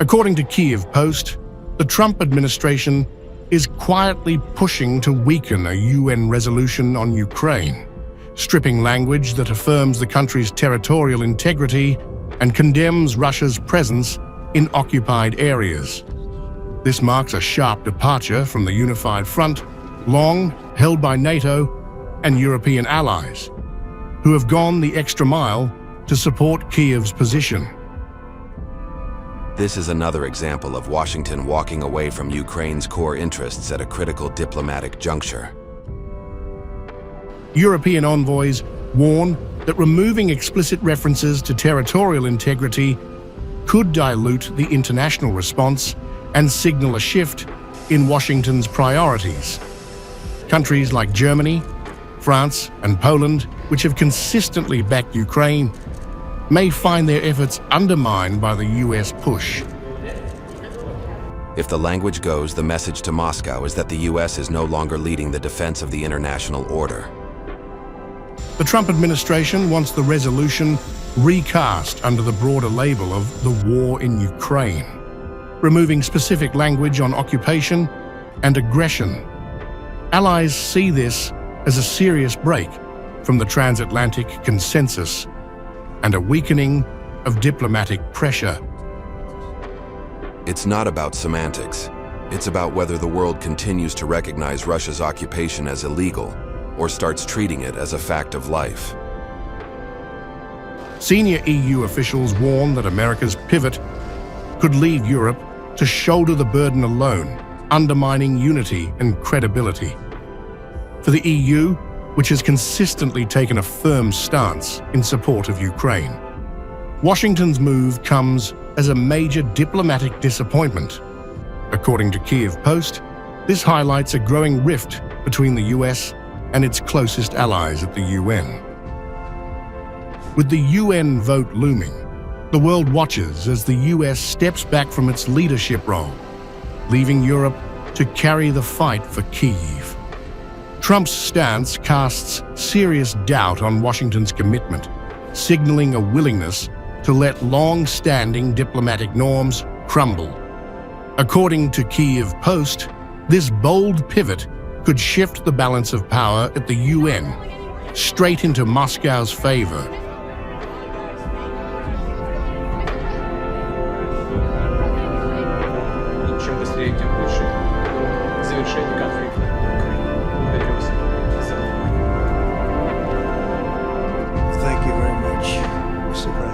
According to Kyiv Post, the Trump administration is quietly pushing to weaken a UN resolution on Ukraine, stripping language that affirms the country's territorial integrity and condemns Russia's presence in occupied areas. This marks a sharp departure from the unified front, long held by NATO and European allies, who have gone the extra mile to support Kyiv's position. This is another example of Washington walking away from Ukraine's core interests at a critical diplomatic juncture. European envoys warn that removing explicit references to territorial integrity could dilute the international response and signal a shift in Washington's priorities. Countries like Germany, France, and Poland, which have consistently backed Ukraine, may find their efforts undermined by the US push. If the language goes, the message to Moscow is that the US is no longer leading the defense of the international order. The Trump administration wants the resolution recast under the broader label of the war in Ukraine, removing specific language on occupation and aggression. Allies see this as a serious break from the Transatlantic consensus and a weakening of diplomatic pressure. It's not about semantics. It's about whether the world continues to recognize Russia's occupation as illegal or starts treating it as a fact of life. Senior EU officials warn that America's pivot could leave Europe to shoulder the burden alone, undermining unity and credibility. For the EU, which has consistently taken a firm stance in support of Ukraine, Washington's move comes as a major diplomatic disappointment. According to Kyiv Post, this highlights a growing rift between the US and its closest allies at the UN. With the UN vote looming, the world watches as the US steps back from its leadership role, leaving Europe to carry the fight for Kyiv. Trump's stance casts serious doubt on Washington's commitment, signaling a willingness to let long-standing diplomatic norms crumble. According to Kyiv Post, this bold pivot could shift the balance of power at the UN straight into Moscow's favor. Thank you very much, Mr. President.